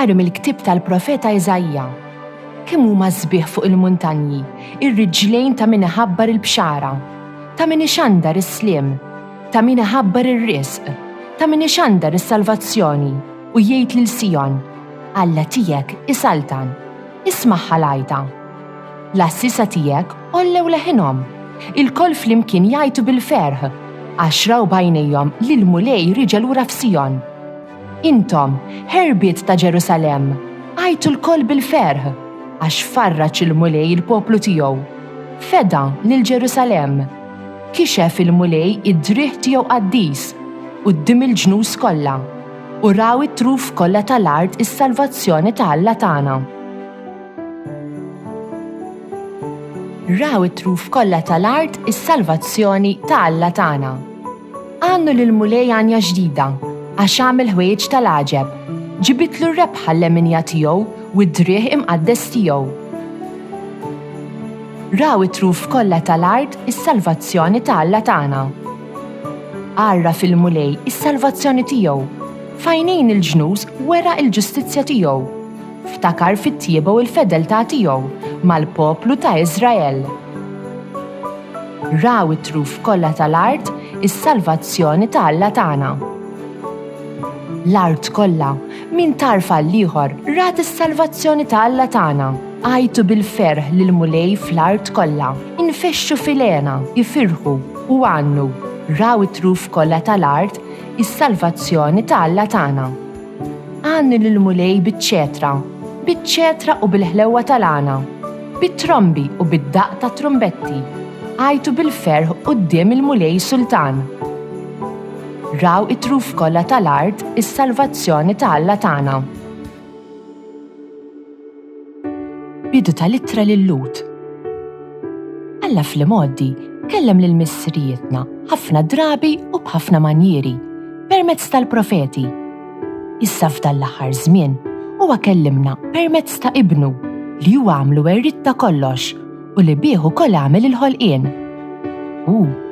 Qari mill-ktieb tal-profeta Iżajja. Kemm huma sbieħ fuq il-muntanji, ir-riġlejn ta' min iħabbar il-bxara, ta' min ixandar is-sliem, ta' min iħabbar ir-risq, ta' min ixandar is-salvazzjoni u jgħid lil Sijon, Alla tiegħek isaltan, isma' ħalajta. L-assisa tiegħek ollew leħinhom, il-koll flimkien jgħidu bil-ferħ, għax raw bajnejhom li l-mulej riġa lura f'Sijon. Intom, ħerbiet ta' Ġerusalemm, għajtu l-koll bil-ferħ, għax farraċ il-mulej il-poplu tiegħu. Feda lil Ġerusalemm, kixef il-mulej id-driħ tiegħu qaddis quddiem il-ġnus kollha u raw it-truf kollha tal-art is-salvazzjoni ta' Alla tagħna. Raw it-truf kollha tal-art is-salvazzjoni ta' Alla tagħna. Għannu lil-mulej għanja ġdida għax għamel ħwejjeġ tal-għaġeb, ġibitlu r-rebħa l-leminja tiegħu u d-drieħ imqaddes tiegħu. Raw it-truf kollha tal-art is-salvazzjoni ta' Alla tagħna. Għarra fil-mulej is-salvazzjoni tiegħu, fajnejn il-ġnus wera il-ġustizzja tiegħu, ftakar fit-tjieba u l-fedeltà tiegħu mal-poplu ta' Iżrael. Raw it-truf kollha tal-art is-salvazzjoni ta' Alla tagħna. L-art kollha min tarfa l-ieħor rat is-salvazzjoni ta' Alla tagħna. Għajtu bil-ferħ lil-mulej fl-art kollha, infexxu fil-għena, ifirħu u għannu. Raw it-truf kollha tal-art is-salvazzjoni ta' Alla tagħna. Għannu lil-mulej biċ-ċetra u bil-ħlewwa tal-għana, bit-trombi u bid-daqq ta' trumbetti. Għajtu bil-ferħ quddiem il-mulej sultan. Raw it-truf kollha tal-art is-salvazzjoni ta' Alla tagħna. Bidu tal-ittra lil-Lut. Alla fl-modi kellem lil-missirietna ħafna drabi u b'ħafna manjieri permezz tal-profeti. Issa f'dan l-aħħar żmien huwa kellimna permezz ta' Ibnu li huwa għamlu werriet ta' kollox u li bieħu koll għamel il-ħolqien.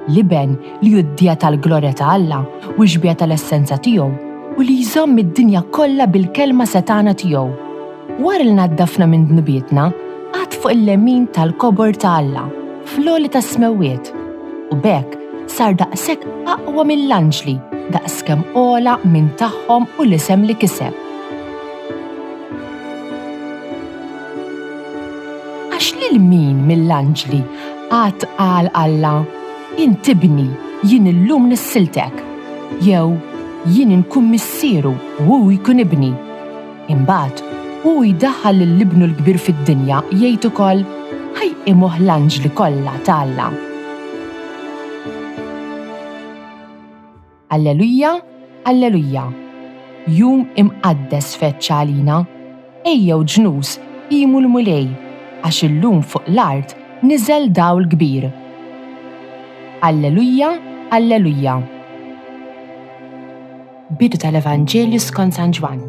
Li ben li juddija tal-glorja ta' Alla u xbija tal-essenza tiegħu u li jżomm id-dinja kollha bil-kelma setana tiegħu. Wara li naddafna minn dnubietna, għad fuq il-lemin tal-kobor ta' Alla, fl-għoli ta' smewwiet, u bekk sar daqshekk aqwa mill-anġli, daqskemm ola minn tagħhom u l-isem li kiseb. Għax lil min mill-anġli għad qal Alla, jien tibni, jien illum nissiltek, jew jien inkun missieru u hu jkun ibni. Imbagħad u jdaħħal l-ibnu l-kbir fid-dinja jgħid ukoll ħajqimuh l-anġli kollha ta' Alla. Alleluja, alleluja. Jum imqaddes feċċa għalina, ejjew ġnus qimu l-mulej għax illum fuq l-art niżel dawl kbir. Alleluja, alleluja. Bidu tal-Evanġelju skont San Ġwan.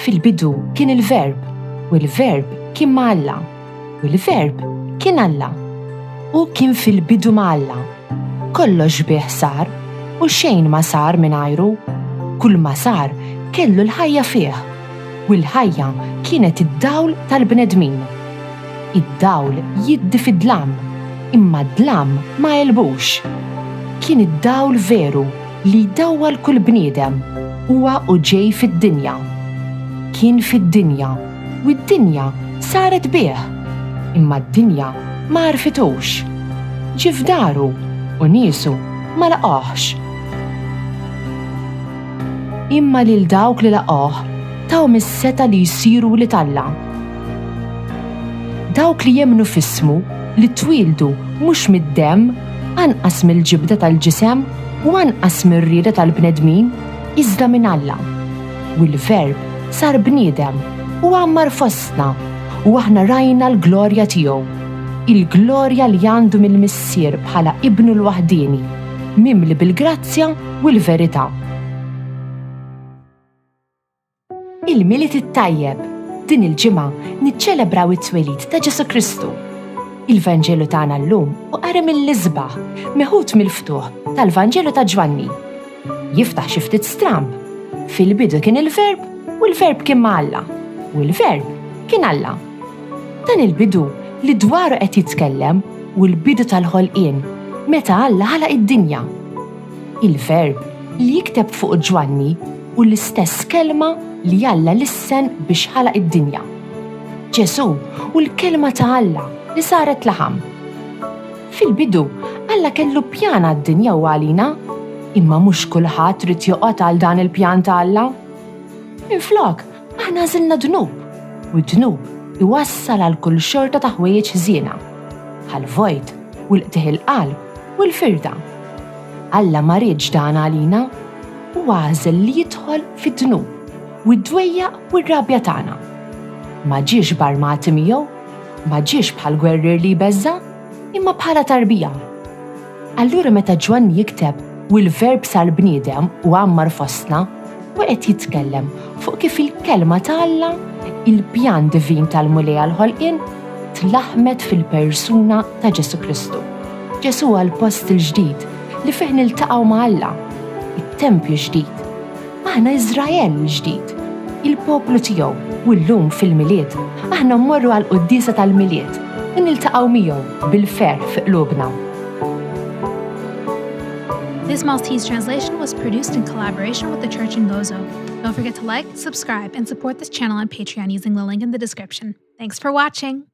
Fil-bidu kien il-Verb, u l-Verb kien ma' Alla, u l-Verb kien Alla, u kien fil-bidu ma' Alla. Kollox bih sar, u xejn ma sar mingħajru, kull ma sar kellu l-ħajja fih, u l-ħajja kienet id-dawl tal-bnedmin. Id-dawl jiddi fid-dlam, imma d-dlam ma jelbux. Kien id-dawl veru li jdawwal kull bniedem, huwa u ġej fid-dinja. Kien fid-dinja, u d-dinja saret bih, imma d-dinja ma rfitux. Ġie f'daru u niesu ma laqgħux. Imma lil dawk li laqgħuh taw mis-seta li jsiru li Alla. Dawk li jemmnu f'ismu li twildu mhux mid-demm, anqas mill-ġibda tal-ġisem u anqas mir-rieda tal-bnedmin, iżda minn Alla. U l-Verb sar bniedem u għammar fostna u aħna rajna l-glorja tiegħu, il-glorja li għandu mill-missier bħala ibnu l-waħdini, mimli bil-grazzja u l-verità. Il-Milied it-tajjeb, din il-ġimgħa niċċelebraw it-Twelid ta' Ġesù Kristu. Il-Vanġelu tagħna llum u qari mill-isbaħ meħud mill-ftuħ tal-Vanġelu ta' Ġwanni. Jiftaħ xi ftit stramb. Fil-bidu kien il-Verb u l-verb kien ma' Alla, u l-verb kien Alla. Dan il-bidu li dwaru qed jitkellem u l-bidu tal-ħolqien meta Alla ħalaq id-dinja. Il-verb li jikteb fuq ġwanni u l-istess kelma li Alla lissen biex ħalaq id-dinja. Ġesu u l-kelma ta' Alla li saret laħam. Fil-bidu, Alla kellu pjan għad-dinja u għalina, imma mhux kulħadd rid joqgħod għal dan il-pjan ta' Alla. Minflok, aħna żilna dnub, u dnub iwassal għal kull xorta ta' ħwejjeġ ħżiena, għal-vojt u l-qtieħ il-qalb u l-firda. Alla ma rridx dan għalina u għażel li jidħol fid-dnub u d-dwejjaq u r-rabja tagħna. Ma ġiex barmati miegħu, ma ġiex bħal gwerrier li jbeżza, imma bħala tarbija. Allura meta Ġwanni jikteb u l-verb sar bniedem u għammar fostna u qed jitkellem fuq kif il-kelma ta' Alla, il-pjan divin tal-mulej għal-ħolqien, tlaħmet fil-persuna ta' Ġesù Kristu. Ġesu għal-post il-ġdid li fih niltaqgħu ma' Alla, it-tempju ġdid. Aħna Iżrael ġdid, il-poplu tiegħu, u llum fil-Milied aħna mmorru għall-qudiesa tal-Milied u niltaqgħu miegħu bil-ferħ fi qlubna. This Maltese translation was produced in collaboration with the church in Gozo. Don't forget to like, subscribe, and support this channel on Patreon using the link in the description. Thanks for watching!